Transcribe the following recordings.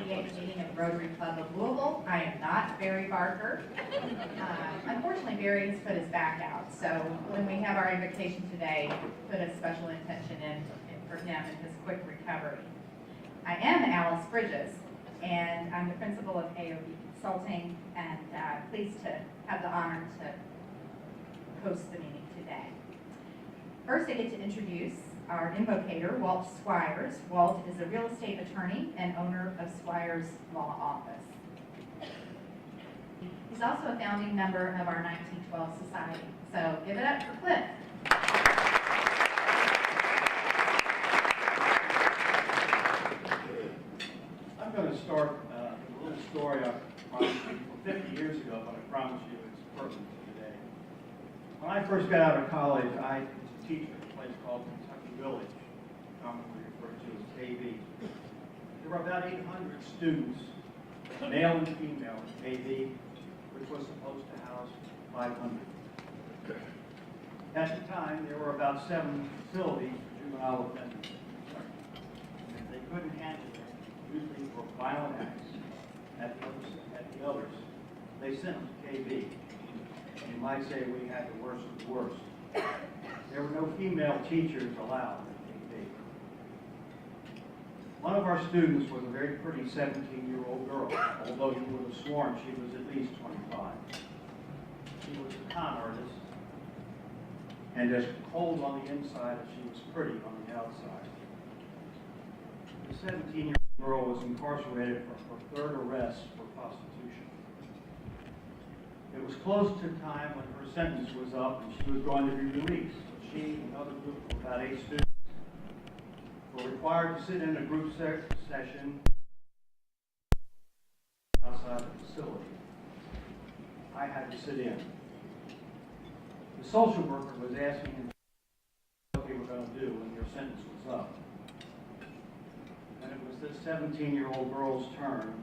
98th meeting of the Rotary Club of Louisville. I am not Barry Barker. Unfortunately, Barry has put his back out, so when we have our invocation today, put a special intention in for him and his quick recovery. I am Alice Bridges, and I'm the principal of AOB Consulting, and pleased to have the honor to host the meeting today. First, I get to introduce our invocator, Walt Squires. Walt is a real estate attorney and owner of Squires Law Office. He's also a founding member of our 1912 Society. So give it up for Cliff. I'm going to start with a little story I promised you 50 years ago, but I promise you it's pertinent to today. When I first got out of college, I was a teacher at a place called Kentucky Village, commonly referred to as KB. There were about 800 students, male and female, in KB, which was supposed to house 500. At the time, there were about 7 facilities for juvenile offenders. And if they couldn't handle it, usually for violent acts at the others, they sent them to KB. You might say we had the worst of the worst. There were no female teachers allowed at KB. One of our students was a very pretty 17-year-old girl, although you would have sworn she was at least 25. She was a con artist, and as cold on the inside as she was pretty on the outside. The 17-year-old girl was incarcerated for her third arrest for prostitution. It was close to time when her sentence was up and she was going to be released. She and another group of about 8 students were required to sit in a group session outside the facility. I had to sit in. The social worker was asking him what they were going to do when your sentence was up. And it was this 17-year-old girl's turn.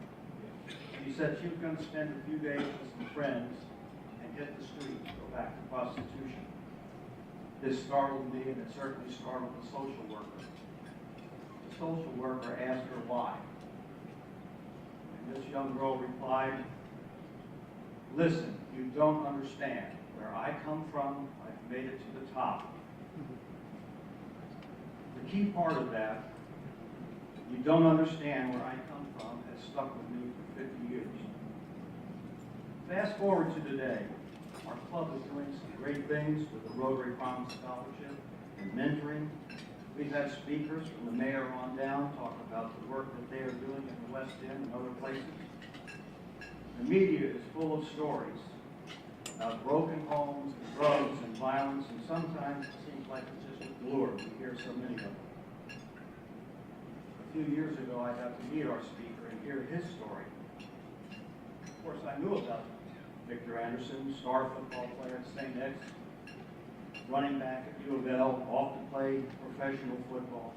She said she was going to spend a few days with some friends and hit the street and go back to prostitution. This startled me, and it certainly startled the social worker. The social worker asked her why. And this young girl replied, "Listen, you don't understand. Where I come from, I've made it to the top." The key part of that, "you don't understand where I come from," has stuck with me for 50 years. Fast forward to today. Our club is doing some great things with the Rotary Promise Scholarship and mentoring. We've had speakers from the mayor on down talk about the work that they are doing in the West End and other places. The media is full of stories about broken homes and drugs and violence, and sometimes it seems like it's just a blur. We hear so many of them. A few years ago, I got to meet our speaker and hear his story. Of course, I knew about Victor Anderson, star football player at St. X, running back at U of L, off to play professional football.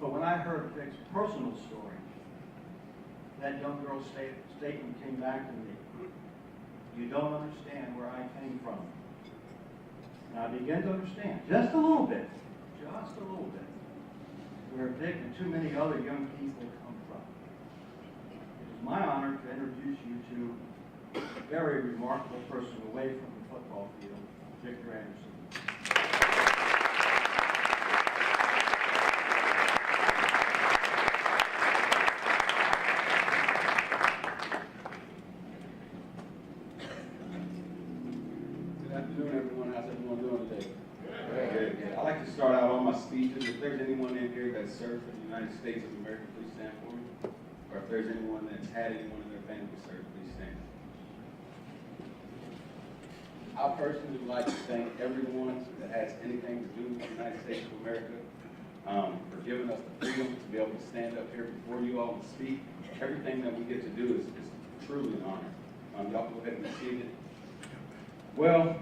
But when I heard Vic's personal story, that young girl's statement came back to me. "You don't understand where I came from." And I began to understand, just a little bit, where Vic and too many other young people come from. It is my honor to introduce you to a very remarkable person away from the football field, Victor Anderson. Good afternoon, everyone. How's everyone doing today? Good. I'd like to start out all my speeches. If there's anyone in here that served for the United States of America, please stand for me. Or if there's anyone that's had anyone in their family serve, please stand. I personally would like to thank everyone that has anything to do with the United States of America for giving us the freedom to be able to stand up here before you all and speak. Everything that we get to do is truly an honor. Y'all go ahead and be seated. Well,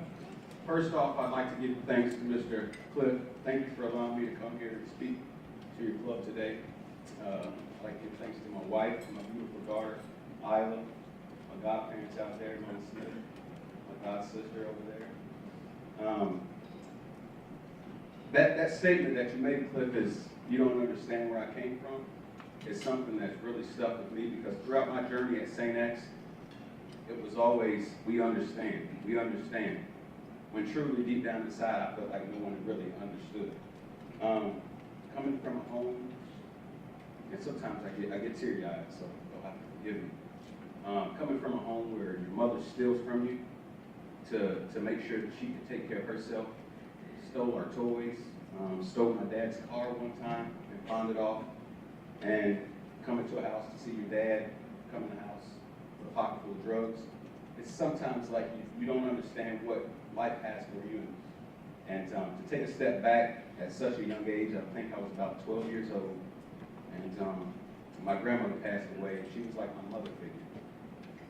first off, I'd like to give thanks to Mr. Cliff. Thank you for allowing me to come here and speak to your club today. I'd like to give thanks to my wife, my beautiful daughter, Isla, my godparents out there, Mother Smith, my god sister over there. That statement that you made, Cliff, is you don't understand where I came from. is something that's really stuck with me because throughout my journey at St. X, it was always, we understand, we understand. When truly deep down inside, I felt like no one really understood. Coming from a home, and sometimes I get teary-eyed, so you'll have to forgive me. Coming from a home where your mother steals from you to make sure that she could take care of herself, stole our toys, stole my dad's car one time and pawned it off, and coming to a house to see your dad come in the house with a pocket full of drugs. It's sometimes like you don't understand what life has for you. And to take a step back at such a young age, I think I was about 12 years old, and my grandmother passed away, and she was like my mother figure.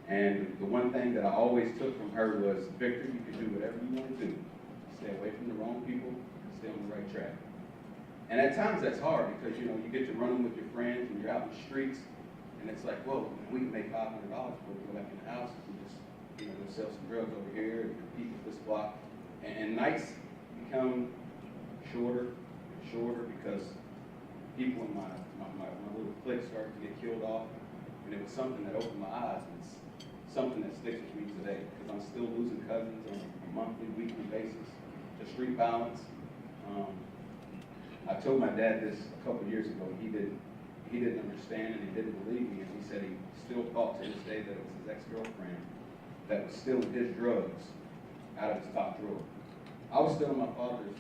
And the one thing that I always took from her was, Victor, you can do whatever you want to do. Stay away from the wrong people, and stay on the right track. And at times that's hard because, you get to running with your friends and you're out in the streets, and it's like, whoa, we can make $500 before we go back in the house and just, go sell some drugs over here and compete with this block. And nights become shorter and shorter because people in my little clique started to get killed off. And it was something that opened my eyes, and it's something that sticks with me today because I'm still losing cousins on a monthly, weekly basis to street violence. I told my dad this a couple of years ago. He didn't understand and he didn't believe me, and he said he still thought to this day that it was his ex-girlfriend that was stealing his drugs out of his top drawer. I was stealing my father's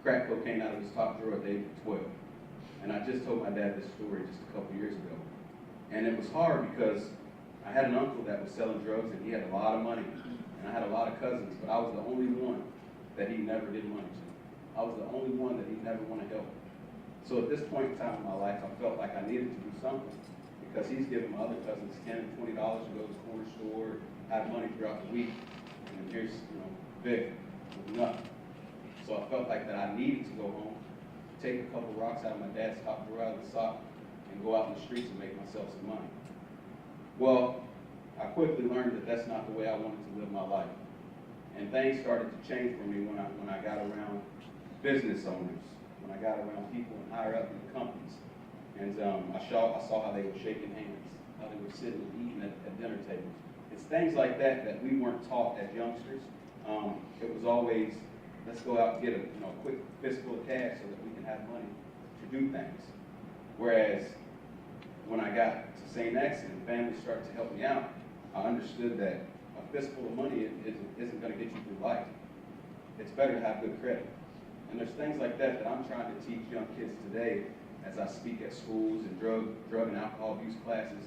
crack cocaine out of his top drawer at the age of 12. And I just told my dad this story just a couple years ago. And it was hard because I had an uncle that was selling drugs and he had a lot of money. And I had a lot of cousins, but I was the only one that he never did money to. I was the only one that he never wanted help. So at this point in time in my life, I felt like I needed to do something because he's giving my other cousins $10 and $20 to go to the corner store, have money throughout the week, and then here's, Vic with nothing. So I felt like that I needed to go home, take a couple rocks out of my dad's top drawer out of the sock, and go out in the streets and make myself some money. Well, I quickly learned that that's not the way I wanted to live my life. And things started to change for me when I got around business owners, when I got around people and higher up in the companies. And I saw how they were shaking hands, how they were sitting and eating at dinner tables. It's things like that we weren't taught as youngsters. It was always, let's go out and get a quick fistful of cash so that we can have money to do things. Whereas when I got to St. X and family started to help me out, I understood that a fistful of money isn't going to get you through life. It's better to have good credit. And there's things like that I'm trying to teach young kids today as I speak at schools and drug and alcohol abuse classes,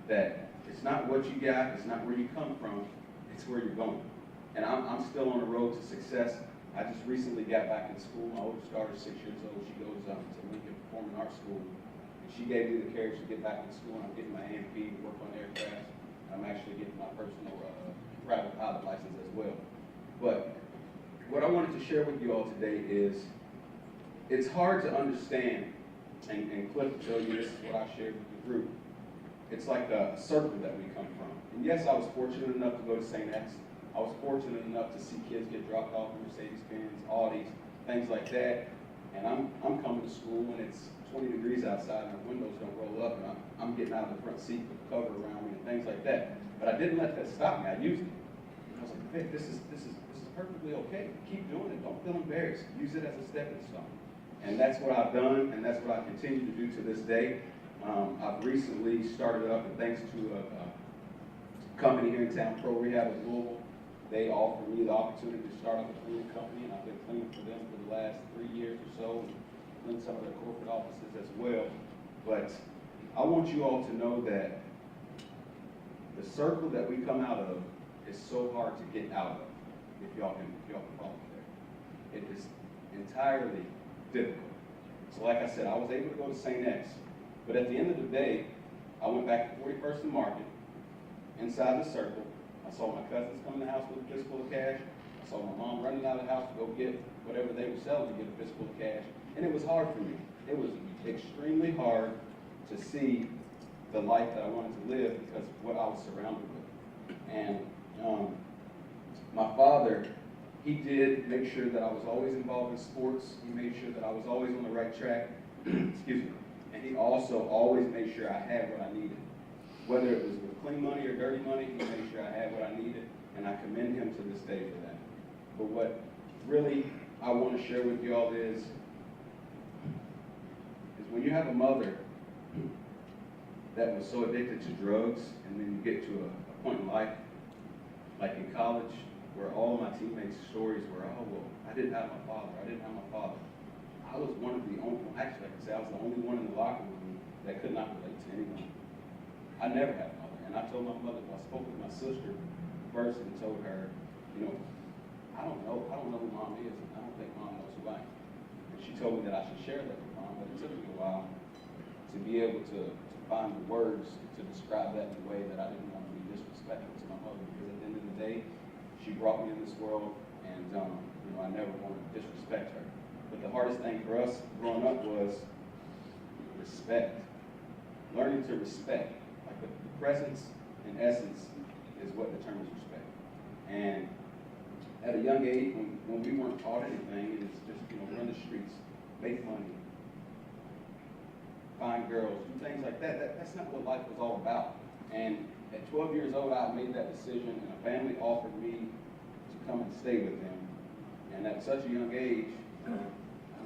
that it's not what you got, it's not where you come from, it's where you're going. And I'm still on the road to success. I just recently got back in school. My oldest daughter's 6 years old. She goes to Lincoln Performing Arts School. And she gave me the courage to get back in school. And I'm getting my AMP to work on aircraft. I'm actually getting my personal private pilot license as well. But what I wanted to share with you all today is it's hard to understand, and Cliff will tell you this is what I shared with the group. It's like a circle that we come from. And yes, I was fortunate enough to go to St. X. I was fortunate enough to see kids get dropped off in Mercedes-Benz, Audis, things like that. And I'm coming to school when it's 20 degrees outside and the windows don't roll up, and I'm getting out of the front seat with the cover around me and things like that. But I didn't let that stop me. I used it. I was like, Vic, this is perfectly okay. Keep doing it. Don't feel embarrassed. Use it as a stepping stone. And that's what I've done, and that's what I continue to do to this day. I've recently started up, and thanks to a company here in town, Pro Rehab of Louisville, they offered me the opportunity to start up a cleaning company, and I've been cleaning for them for the last 3 years or so, and cleaned some of their corporate offices as well. But I want you all to know that the circle that we come out of is so hard to get out of, if y'all can follow me there. It is entirely difficult. So like I said, I was able to go to St. X, but at the end of the day, I went back to 41st and Market, inside the circle. I saw my cousins come in the house with a fistful of cash. I saw my mom running out of the house to go get whatever they were selling to get a fistful of cash. And it was hard for me. It was extremely hard to see the life that I wanted to live because of what I was surrounded with. And my father, he did make sure that I was always involved in sports. He made sure that I was always on the right track. Excuse me. And he also always made sure I had what I needed. Whether it was with clean money or dirty money, he made sure I had what I needed, and I commend him to this day for that. But what really I want to share with you all is when you have a mother that was so addicted to drugs, and then you get to a point in life, like in college, where all of my teammates' stories were, oh, well, I didn't have my father, I was one of the only, actually, I can say I was the only one in the locker room that could not relate to anyone. I never had a mother, and I told my mother, I spoke with my sister first and told her, you know, I don't know who mom is, and I don't think mom knows who I am. And she told me that I should share that with mom, but it took me a while to be able to find the words to describe that in a way that I didn't want to be disrespectful to my mother, because at the end of the day, she brought me in this world, and you know, I never wanted to disrespect her. But the hardest thing for us growing up was respect. Learning to respect. Like the presence and essence is what determines respect. And at a young age, when we weren't taught anything, it was just, you know, run the streets, make money, find girls, do things like that. That's not what life was all about. And at 12 years old, I made that decision, and a family offered me to come and stay with them. And at such a young age, I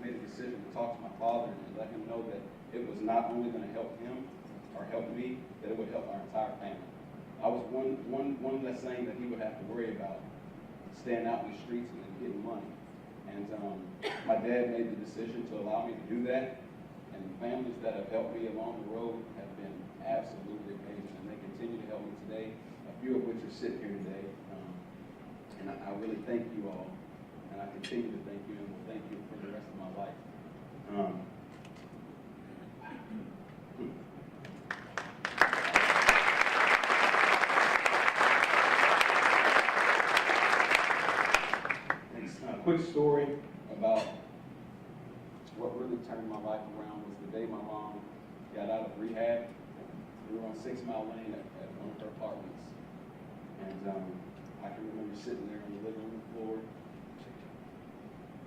made a decision to talk to my father and let him know that it was not only going to help him or help me, that it would help our entire family. I was one less thing that he would have to worry about, staying out in the streets and getting money. And my dad made the decision to allow me to do that. And the families that have helped me along the road have been absolutely amazing, and they continue to help me today, a few of which are sitting here today. And I really thank you all, and I continue to thank you, and will thank you for the rest of my life. Quick story about what really turned my life around was the day my mom got out of rehab. We were on 6 Mile Lane at one of her apartments. And I can remember sitting there on the living room floor,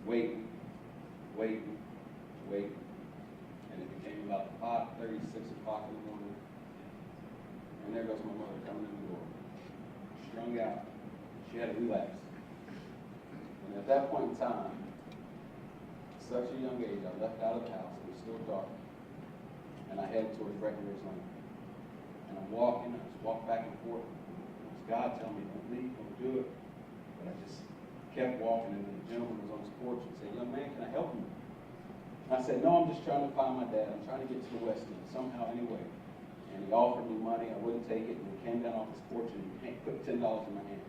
waiting. And it became about 5:30, 6 o'clock in the morning. And there goes my mother coming in the door, strung out. She had a relapse. And at that point in time, at such a young age, I left out of the house. It was still dark. And I headed towards Breckenridge Lane. And I'm walking, I just walked back and forth. It was God telling me, don't leave, don't do it. But I just kept walking, and then the gentleman was on his porch and said, young man, can I help you? And I said, no, I'm just trying to find my dad. I'm trying to get to the West End somehow, anyway. And he offered me money. I wouldn't take it. And he came down off his porch and he put $10 in my hand.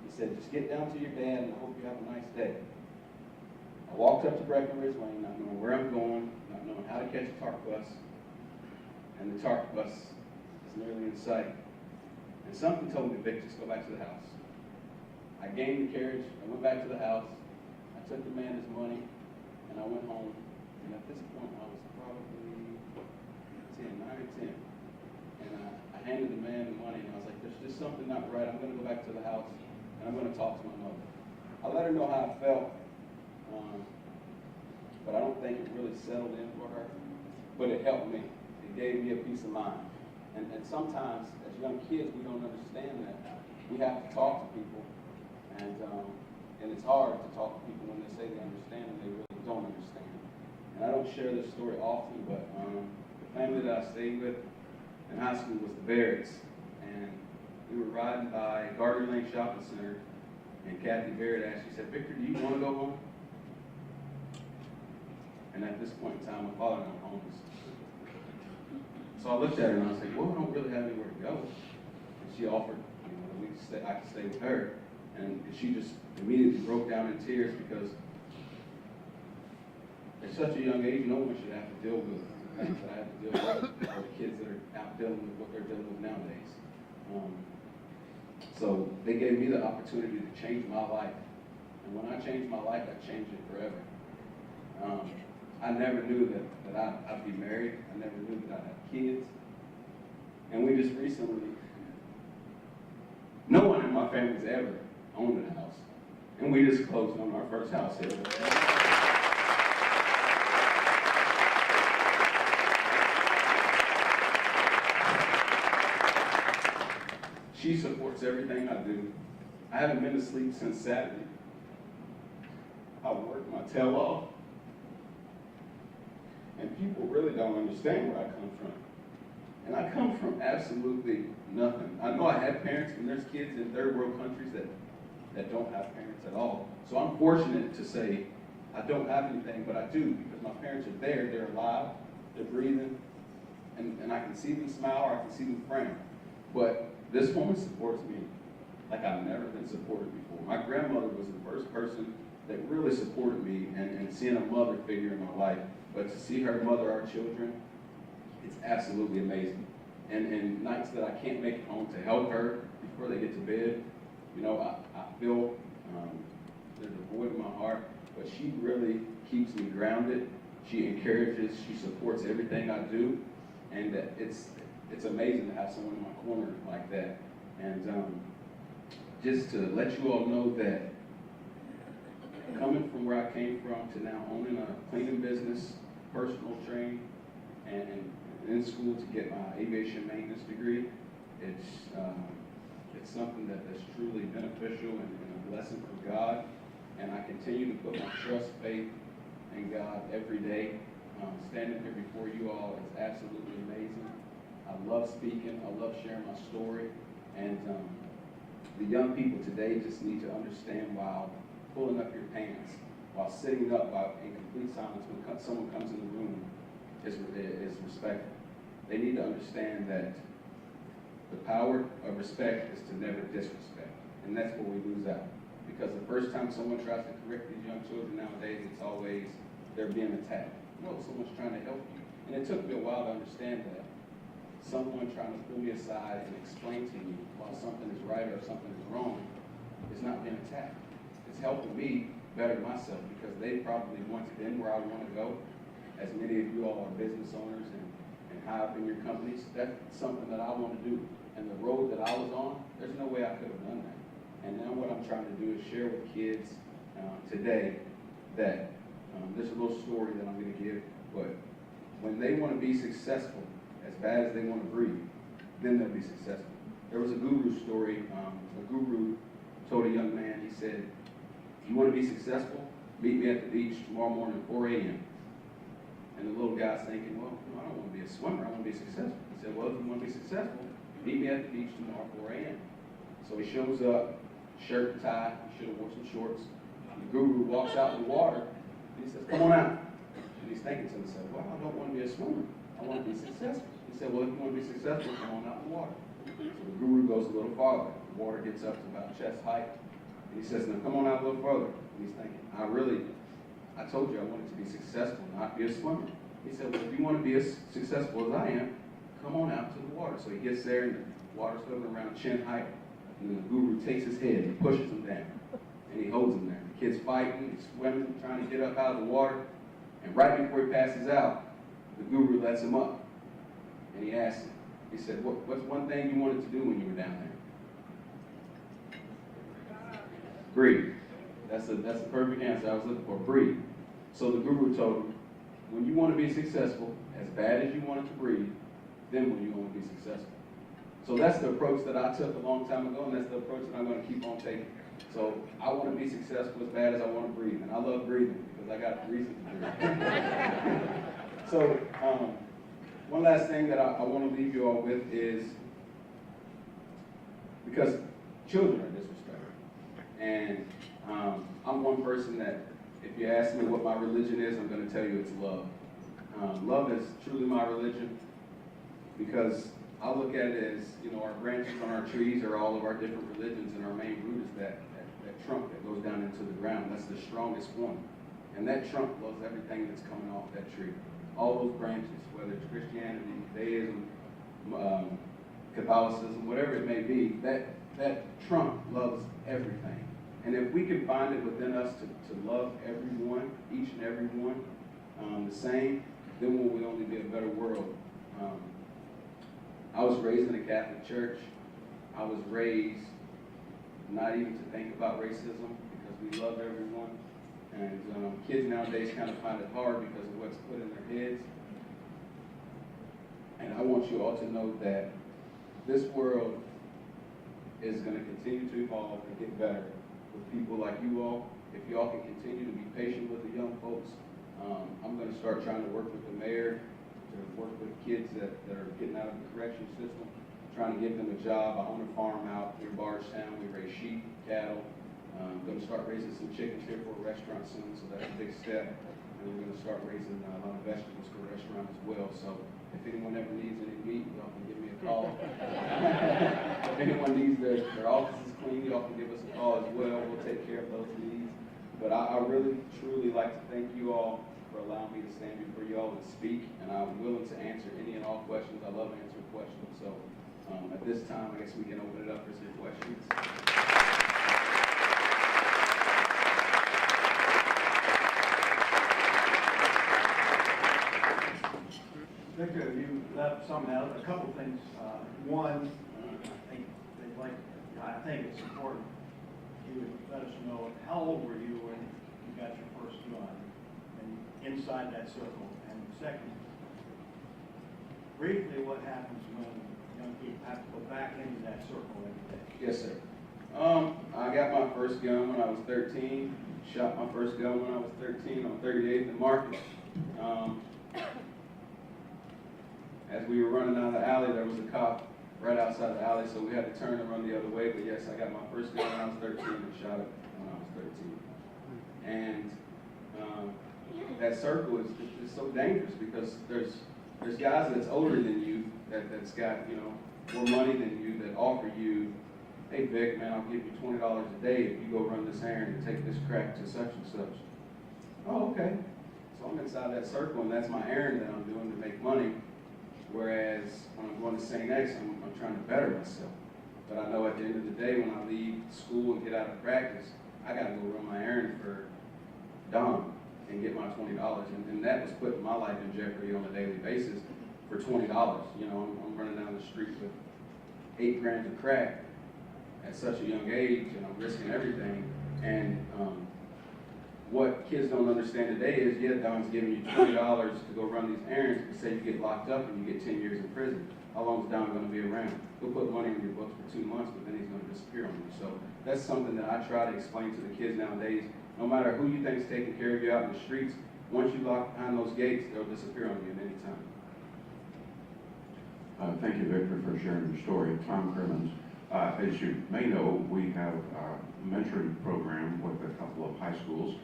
He said, just get down to your dad, and I hope you have a nice day. I walked up to Breckenridge Lane, not knowing where I'm going, not knowing how to catch a TARC bus. And the TARC bus is nearly in sight. And something told me, Vic, just go back to the house. I gained the carriage, I went back to the house, I took the man his money, and I went home. And at this point, I was probably 9 or 10. And I handed the man the money, and I was like, there's just something not right. I'm going to go back to the house, and I'm going to talk to my mother. I let her know how I felt, but I don't think it really settled in for her. But it helped me. It gave me a peace of mind. And sometimes, as young kids, we don't understand that. We have to talk to people, and it's hard to talk to people when they say they understand and they really don't understand. And I don't share this story often, but the family that I stayed with in high school was the Barretts. And we were riding by Gardner Lane Shopping Center, and Kathy Barrett asked, she said, Victor, do you want to go home? And at this point in time, my father and I were homeless. So I looked at her and I was like, well, I don't really have anywhere to go. And she offered, you know, I could stay with her. And she just immediately broke down in tears because at such a young age, no one should have to deal with the things that I have to deal with, or the kids that are out dealing with what they're dealing with nowadays. So they gave me the opportunity to change my life. And when I changed my life, I changed it forever. I never knew that I'd be married. I never knew that I'd have kids. And we just recently, no one in my family's ever owned a house. And we just closed on our first house here. She supports everything I do. I haven't been to sleep since Saturday. I work my tail off. And people really don't understand where I come from. And I come from absolutely nothing. I know I have parents, and there's kids in third world countries that don't have parents at all. So I'm fortunate to say I don't have anything, but I do, because my parents are there, they're alive, they're breathing, and I can see them smile or I can see them frown. But this woman supports me like I've never been supported before. My grandmother was the first person that really supported me and seeing a mother figure in my life. But to see her mother our children, it's absolutely amazing. And nights that I can't make it home to help her before they get to bed, you know, I feel there's a void in my heart, but she really keeps me grounded. She encourages, she supports everything I do, and it's amazing to have someone in my corner like that. And just to let you all know that coming from where I came from to now owning a cleaning business, personal training, and in school to get my aviation maintenance degree, it's something that's truly beneficial and a blessing from God. And I continue to put my trust, faith in God every day. Standing here before you all is absolutely amazing. I love speaking. I love sharing my story. And the young people today just need to understand, while pulling up your pants, while sitting up in complete silence when someone comes in the room, is respectful. They need to understand that the power of respect is to never disrespect. And that's where we lose out. Because the first time someone tries to correct these young children nowadays, it's always they're being attacked. No, someone's trying to help you. And it took me a while to understand that. Someone trying to pull me aside and explain to me why something is right or something is wrong is not being attacked. It's helping me better myself, because they probably once been where I want to go. As many of you all are business owners and high up in your companies, that's something that I want to do. And the road that I was on, there's no way I could have done that. And now what I'm trying to do is share with kids today that there's a little story that I'm going to give, but when they want to be successful, as bad as they want to breathe, then they'll be successful. There was a guru story. A guru told a young man, he said, "You want to be successful? Meet me at the beach tomorrow morning at 4 a.m. And the little guy's thinking, well, I don't want to be a swimmer, I want to be successful. He said, well, if you want to be successful, meet me at the beach tomorrow at 4 a.m. So he shows up, shirt and tie, he should have worn some shorts. The guru walks out in the water, and he says, come on out. And he's thinking to himself, well, I don't want to be a swimmer, I want to be successful. He said, well, if you want to be successful, come on out in the water. So the guru goes a little farther. The water gets up to about chest height. And he says, now come on out a little further. And he's thinking, I told you I wanted to be successful, not be a swimmer. He said, well, if you want to be as successful as I am, come on out to the water. So he gets there, and the water's swimming around chin height. And then the guru takes his head and pushes him down. And he holds him there. The kid's fighting, he's swimming, trying to get up out of the water. And right before he passes out, the guru lets him up. And he asks him, he said, what's one thing you wanted to do when you were down there? Breathe. That's the perfect answer I was looking for. Breathe. So the guru told him, when you want to be successful, as bad as you wanted to breathe, then when you want to be successful. So that's the approach that I took a long time ago, and that's the approach that I'm going to keep on taking. So I want to be successful as bad as I want to breathe, and I love breathing because I got reason to breathe. So one last thing that I want to leave you all with is, because children are disrespected, and I'm one person that, if you ask me what my religion is, I'm going to tell you it's love. Love is truly my religion, because I look at it as, our branches on our trees are all of our different religions, and our main root is that trunk that goes down into the ground. That's the strongest one. And that trunk loves everything that's coming off that tree. All those branches, whether it's Christianity, Judaism, Catholicism, whatever it may be, that trunk loves everything. And if we can find it within us to love everyone, each and every one, the same, then will we only be a better world. I was raised in a Catholic church. I was raised not even to think about racism, because we love everyone. And kids nowadays kind of find it hard because of what's put in their heads. And I want you all to know that this world is going to continue to evolve and get better with people like you all. If y'all can continue to be patient with the young folks, I'm going to start trying to work with the mayor, to work with kids that are getting out of the correction system, trying to give them a job. I own a farm out near Bardstown. We raise sheep, cattle. I'm going to start raising some chickens here for a restaurant soon, so that's a big step. And we're going to start raising a lot of vegetables for a restaurant as well. So if anyone ever needs any meat, y'all can give me a call. If anyone needs their offices clean, y'all can give us a call as well. We'll take care of those needs. But I really, truly like to thank you all for allowing me to stand before you all and speak. And I'm willing to answer any and all questions. I love answering questions. So at this time, I guess we can open it up for some questions. Victor, you left something out, a couple things. One, I think it's important you would let us know how old were you when you got your first gun and inside that circle. And second, briefly, what happens when young people have to go back into that circle every day? Yes, sir. I got my first gun when I was 13. Shot my first gun when I was 13 on 38th and Market. As we were running out of the alley, there was a cop right outside the alley, so we had to turn and run the other way. But yes, I got my first gun when I was 13 and shot it when I was 13. And that circle is so dangerous because there's guys that's older than you that's got more money than you that offer you, hey Vic, man, I'll give you $20 a day if you go run this errand and take this crack to such and such. Oh, okay. So I'm inside that circle and that's my errand that I'm doing to make money. Whereas when I'm going to St. X, I'm trying to better myself. But I know at the end of the day, when I leave school and get out of practice, I got to go run my errand for Don and get my $20. And that was putting my life in jeopardy on a daily basis for $20. I'm running down the street with 8 grams of crack at such a young age, and I'm risking everything. And what kids don't understand today is, yeah, Don's giving you $20 to go run these errands, but say you get locked up and you get 10 years in prison. How long is Don going to be around? He'll put money in your books for 2 months, but then he's going to disappear on you. So that's something that I try to explain to the kids nowadays. No matter who you think is taking care of you out in the streets, once you lock behind those gates, they'll disappear on you at any time. Thank you, Victor, for sharing your story. Tom Crimmins. As you may know, we have a mentoring program with a couple of high schools,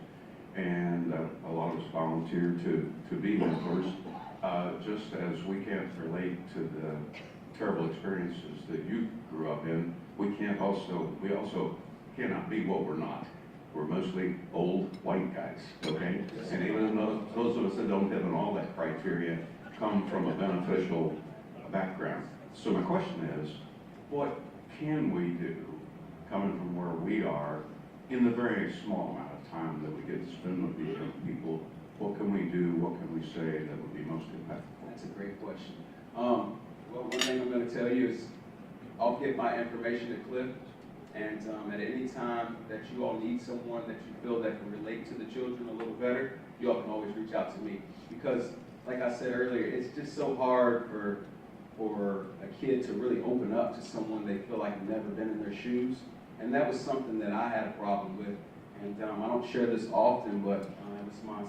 and a lot of us volunteer to be mentors. Just as we can't relate to the terrible experiences that you grew up in, we also cannot be what we're not. We're mostly old white guys, okay? And even those of us that don't fit in all that criteria come from a beneficial background. So my question is, what can we do, coming from where we are, in the very small amount of time that we get to spend with these young people? What can we do, what can we say that would be most impactful? That's a great question. Well, one thing I'm going to tell you is I'll get my information to Cliff, and at any time that you all need someone that you feel that can relate to the children a little better, you all can always reach out to me. Because, like I said earlier, it's just so hard for a kid to really open up to someone they feel like never been in their shoes. And that was something that I had a problem with. And I don't share this often, but it was my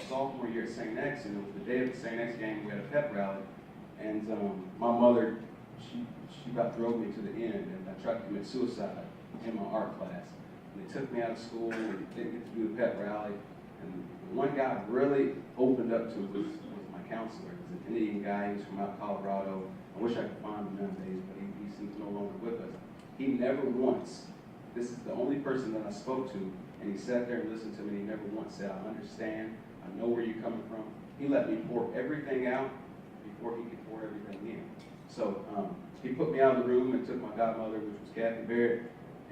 sophomore year at St. X, and it was the day of the St. X game. We had a pep rally, and my mother, she about drove me to the end, and I tried to commit suicide in my art class. And they took me out of school and didn't get to do the pep rally. And the one guy I really opened up to was my counselor. He was an Indian guy. He was from out Colorado. I wish I could find him nowadays, but he seems no longer with us. He never once, this is the only person that I spoke to, and he sat there and listened to me. He never once said, I understand, I know where you're coming from. He let me pour everything out before he could pour everything in. So he put me out of the room and took my godmother, which was Kathy Barrett,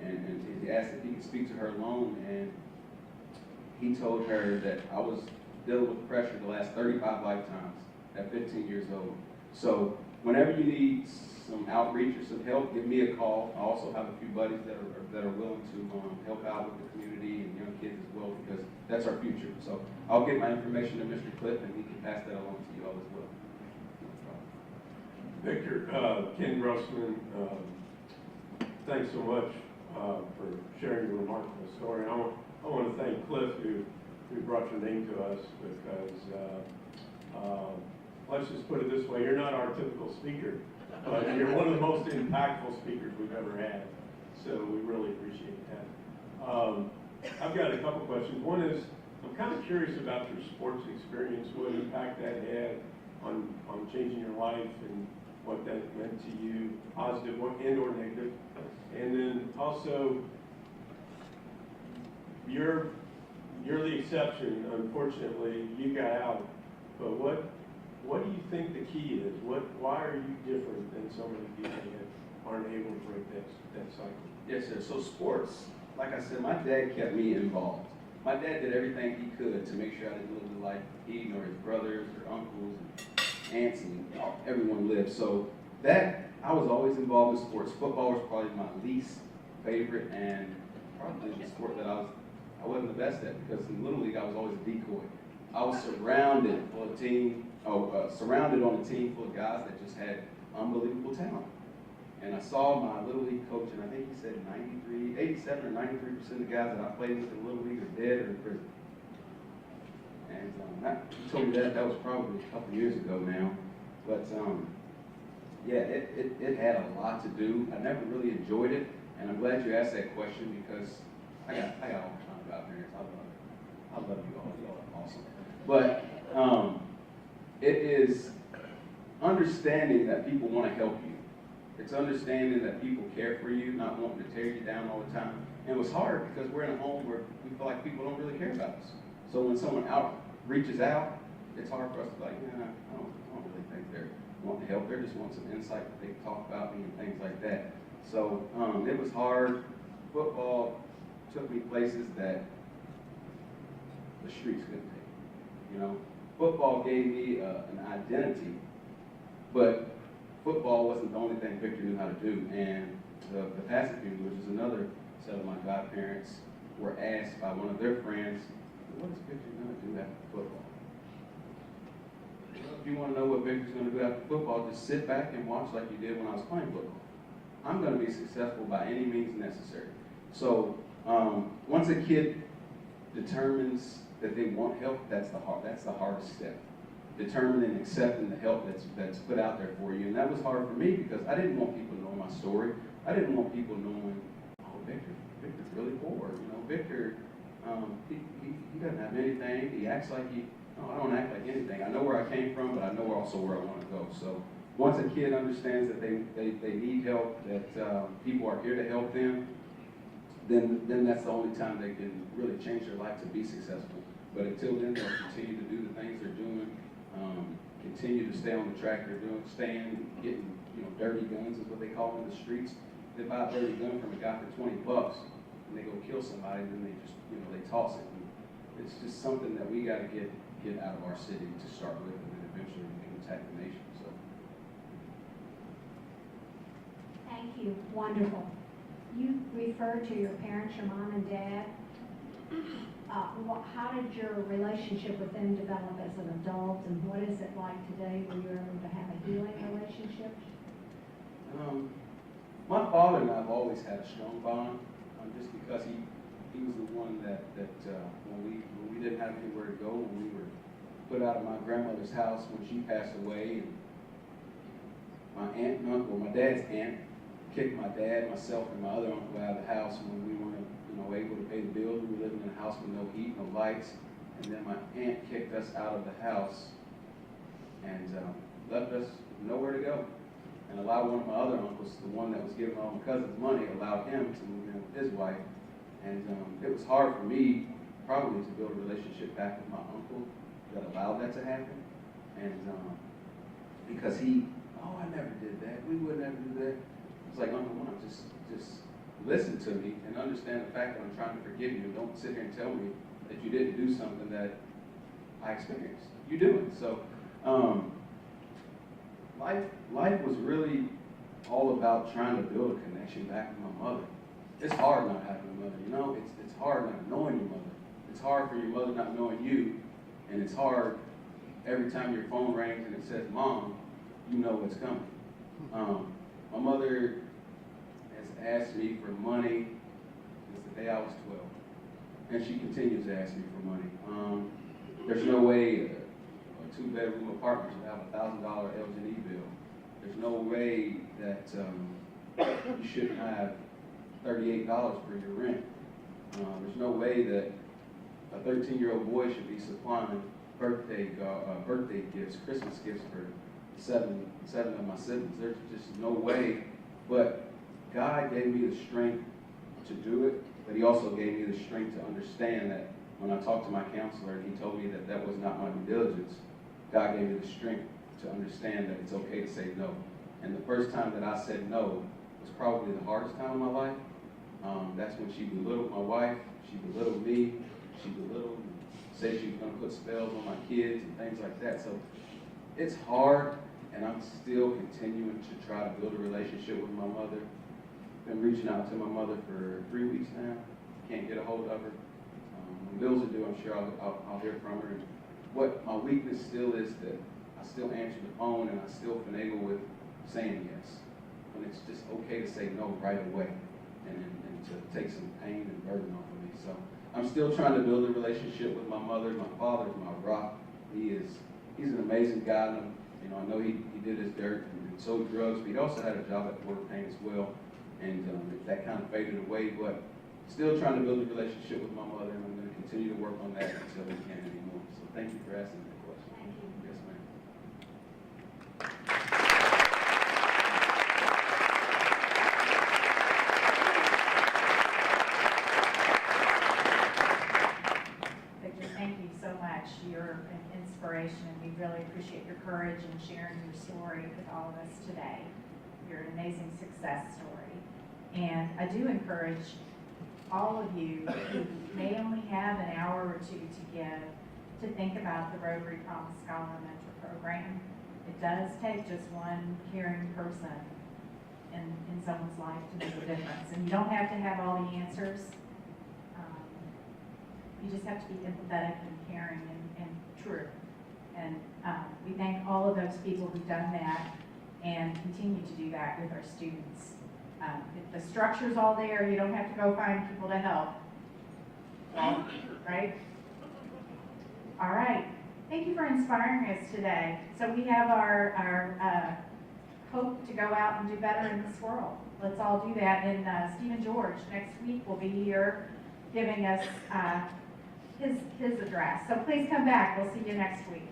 and he asked if he could speak to her alone. And he told her that I was dealing with pressure the last 35 lifetimes at 15 years old. So whenever you need some outreach or some help, give me a call. I also have a few buddies that are willing to help out with the community and young kids as well, because that's our future. So I'll get my information to Mr. Cliff, and he can pass that along to you all as well. Victor, Ken Grossman, Thanks so much for sharing your remarkable story. I want to thank Cliff who brought your name to us because let's just put it this way, you're not our typical speaker, but you're one of the most impactful speakers we've ever had. So we really appreciate that. I've got a couple questions. One is, I'm kind of curious about your sports experience, what impact that had on changing your life and what that meant to you, positive and or negative. And then also, you're the exception, unfortunately, you got out. But what do you think the key is? Why are you different than so many people that aren't able to break that cycle? Yes, sir. So sports, like I said, my dad kept me involved. My dad did everything he could to make sure I didn't live the life he nor his brothers or uncles and aunts and everyone lived. So that, I was always involved in sports. Football was probably my least favorite and probably the sport that I wasn't the best at, because in Little League I was always a decoy. I was surrounded on a team full of guys that just had unbelievable talent. And I saw my Little League coach, and I think he said 87 or 93% of the guys that I played with in Little League are dead or in prison. And he told me that was probably a couple years ago now. But yeah, it had a lot to do. I never really enjoyed it, and I'm glad you asked that question because I got all kinds of godparents. I love you all. You all are awesome. But it is understanding that people want to help you. It's understanding that people care for you, not wanting to tear you down all the time. And it was hard because we're in a home where we feel like people don't really care about us. So when someone reaches out, it's hard for us to be like, yeah, I don't really think they're wanting to help. They just want some insight that they can talk about me and things like that. So it was hard. Football took me places that the streets couldn't take. You know, football gave me an identity, but football wasn't the only thing Victor knew how to do. And the Pasadena, which is another set of my godparents, were asked by one of their friends, what is Victor going to do after football? Well, if you want to know what Victor's going to do after football, just sit back and watch like you did when I was playing football. I'm going to be successful by any means necessary. So once a kid determines that they want help, that's the hardest step. Determining and accepting the help that's put out there for you. And that was hard for me because I didn't want people knowing my story. I didn't want people knowing, oh, Victor's really poor. You know, Victor, he doesn't have anything. He acts like no, I don't act like anything. I know where I came from, but I know also where I want to go. So once a kid understands that they need help, that people are here to help them, then that's the only time they can really change their life to be successful. But until then, they'll continue to do the things they're doing, continue to stay on the track they're doing, getting, dirty guns is what they call them in the streets. They buy a dirty gun from a guy for $20 and they go kill somebody, and then they just, they toss it. And it's just something that we got to get out of our city to start with, and then eventually we can attack the nation. So. Thank you. Wonderful. You refer to your parents, your mom and dad. How did your relationship with them develop as an adult, and what is it like today when you're able to have a healing relationship? My father and I have always had a strong bond, just because he was the one that when we didn't have anywhere to go, when we were put out of my grandmother's house when she passed away, and my aunt and uncle, my dad's aunt, kicked my dad, myself, and my other uncle out of the house when we weren't able to pay the bills. We were living in a house with no heat, no lights, and then my aunt kicked us out of the house and left us nowhere to go, and allowed one of my other uncles, the one that was giving all my cousins money, allowed him to move in with his wife. And it was hard for me probably to build a relationship back with my uncle that allowed that to happen. And because I never did that. We would never do that. It's like, Uncle Mom, just listen to me and understand the fact that I'm trying to forgive you. Don't sit here and tell me that you didn't do something that I experienced. You do it. So life was really all about trying to build a connection back with my mother. It's hard not having a mother, It's hard not knowing your mother. It's hard for your mother not knowing you, and it's hard every time your phone rings and it says Mom, you know what's coming. My mother asked me for money since the day I was 12. And she continues to ask me for money. There's no way a two-bedroom apartment should have a $1,000 LG&E bill. There's no way that you shouldn't have $38 for your rent. There's no way that a 13-year-old boy should be supplying birthday gifts, Christmas gifts for seven of my siblings. There's just no way. But God gave me the strength to do it, but he also gave me the strength to understand that when I talked to my counselor and he told me that that was not my due diligence, God gave me the strength to understand that it's okay to say no. And the first time that I said no was probably the hardest time of my life. That's when she belittled my wife, she belittled me, she belittled, said she was gonna put spells on my kids and things like that. So it's hard, and I'm still continuing to try to build a relationship with my mother. Been reaching out to my mother for 3 weeks now. Can't get a hold of her. When bills are due, I'm sure I'll hear from her. And what my weakness still is that I still answer the phone and I still finagle with saying yes. When it's just okay to say no right away and to take some pain and burden off of me. So I'm still trying to build a relationship with my mother. My father's my rock. He's an amazing guy. And, you know, I know he did his dirt and sold drugs, but he also had a job at Port Payne as well. And that kind of faded away, but still trying to build a relationship with my mother, and I'm going to continue to work on that until we can't anymore. So thank you for asking that question. Thank you. Yes, ma'am. Victor, thank you so much. You're an inspiration, and we really appreciate your courage and sharing your story with all of us today. You're an amazing success story. And I do encourage all of you who may only have an hour or two to give to think about the Rotary Promise Scholar Mentor Program. It does take just one caring person in someone's life to make a difference. And you don't have to have all the answers. You just have to be empathetic and caring and true. And we thank all of those people who've done that and continue to do that with our students. If the structure's all there, you don't have to go find people to help. Right? All right. Thank you for inspiring us today. So we have our hope to go out and do better in this world. Let's all do that. And Stephen George next week will be here giving us his address. So please come back. We'll see you next week.